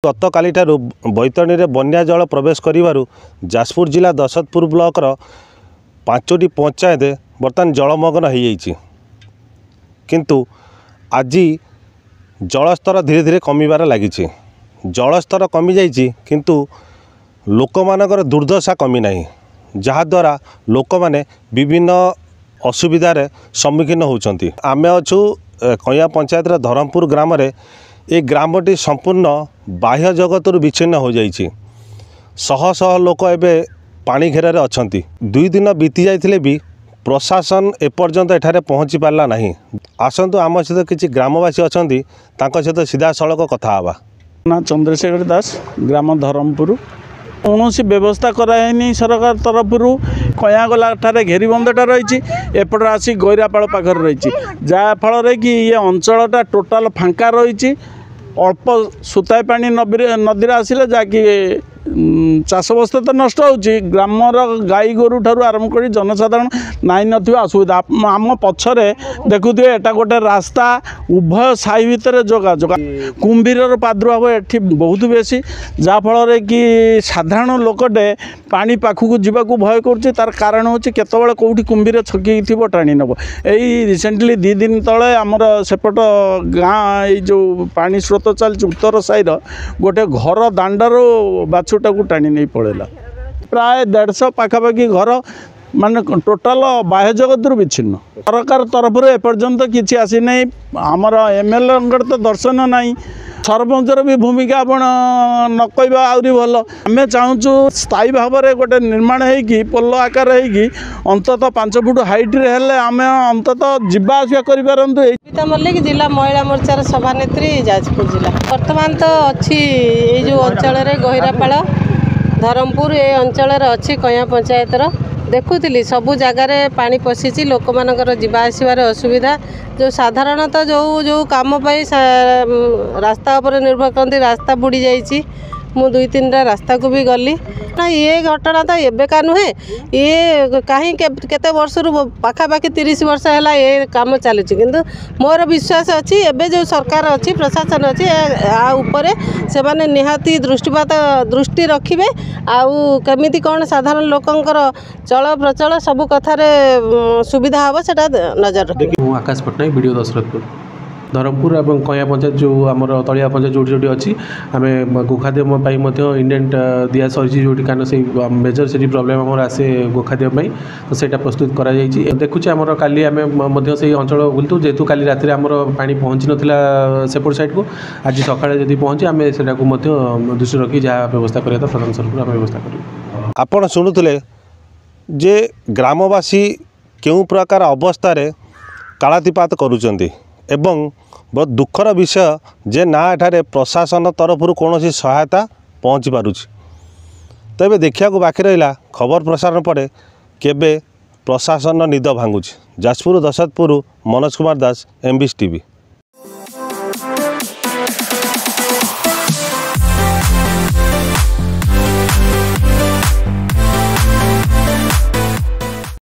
गतकाली बैतरणी में बन्या जल प्रवेश कर जाजपुर जिला दशरथपुर ब्लॉक 5टी पंचायत बर्तमान जलमग्न हो जाइए। किंतु आज जलस्तर धीरे धीरे कमिबार लगी। जलस्तर कमी जाइए किंतु लोक मानकर दुर्दशा कमी ना, जहाद्वारा लोक मैंने विभिन्न असुविधार सम्मुखीन होती। आम अच्छु कइया पंचायत धरमपुर ग्राम रे ये ग्रामटी संपूर्ण बाह्य जगत विच्छिन्न हो जाइए। शह शह लोक एवं पानी घेर अच्छा। 2 दिन बीती जाते भी प्रशासन एपर्यंत एठारे पहुँची पारा ना। आसतु आम सहित किसी ग्रामवासी अच्छा सहित सीधा सड़क कथा हवा। ना चंद्रशेखर दास ग्राम धरमपुर कौन व्यवस्था कराएनी सरकार तरफ कयागला घेरीबंधटा रही एपट आसी गैरापाड़ पाखर रही जहाँफल कि ये अंचलटा टोटाल फांका रही। अल्प सुताई पानी नदी आसिले जहाँकि चाषबस्त तो नष्ट हो ग्रामर गाई गोरु ठार आरंभ कर जनसाधारण नाई नसुविधा। आम पछरे देखुए एटा गोटे रास्ता उभय साई भितर जोगाजोग कुंभीर प्रादुर्भाव एठी बहुत बेसी जहाँफल कि साधारण लोकटे पानी पाखक जावाक भय कर तार कारण हूँ केतबेले कौटी कुंभीर छकी थी टाणी नब। यही रिसेंटली 2 दिन तले आमर सेपट गाँ जो पानी स्रोत चलती उत्तर साईर गोटे घर दांडर बाछुटा को टाणी नहीं पड़ेगा। प्राय 150 पाखापाखि घर माने टोटाल बाह्य जगत विच्छिन्न। सरकार तरफ एपर्यंत किसी आसी ना। आमर एमएलए तो दर्शन ना। सरपंचर भी भूमिका आपण न कहवा आहरी भल। आम चाहूँ स्थायी भाव में गोटे निर्माण होगी पोल आकार होगी अंतत 5 फुट हाइट्रे हेल्ले आम अंतत जीवा आसिया करिपारंतु। गीता मल्लिक जिला महिला मोर्चार सभानेत्री जाजपुर जिला वर्तमान तो अच्छी जो अंचल गहिरापाड़ धरमपुर ये अंचल अच्छी कया पंचायतर देखुली सबू जगार पानी पशिची लोक मानकर जीवा आसबार असुविधा। जो साधारणतः जो जो काम रास्ता उपर निर्भर करती रास्ता बुड़ी जाइए। मु 2-3टा रास्ता को भी गली ना। ये घटना तो एबेका नुहे ये कहीं केते वर्ष पाखापाखि 30 वर्ष है ये काम चलुँ। किंतु मोर विश्वास अच्छी एबे जो सरकार अच्छी प्रशासन अच्छी उपरे से माने निहाती दृष्टि रखिबे। आउ केमिति कौन साधारण लोकंकर चल प्रचल सब कथार सुविधा हम से नजर रखिबे। आकाश पट्टनायक वीडियो दशरथपुर धरमपुर और कया पंचायत जो आमर तलिया पंचायत जो अच्छी आम गोखाद्य इंडेंट दिया सरी जो कारण से मेजर से प्रोब्लेम आम आसे गोखाद्य तो सहीटा प्रस्तुत कर देखुचे आमर काली आम से अंचल बुलतु जेहेतु काली रात आमर पा पहुँची नाला सेपट साइड को आज सका जब पहुँचे आम से दृष्टि रखी जहाँ व्यवस्था करा प्रधान सरकार आम व्यवस्था कर। आपण शुणुले जे ग्रामवासी क्यों प्रकार अवस्था कालातीपात करुचंती एवं बहुत दुखर विषय जे ना एठारे प्रशासन तरफ कौन सहायता पहुँची पारुछि। तेबे देखा बाकी रहा खबर प्रसारण पड़े केबे प्रशासन निद भांगुछि। Jajpur Dasharathpur Manoj Kumar Das, MBC TV।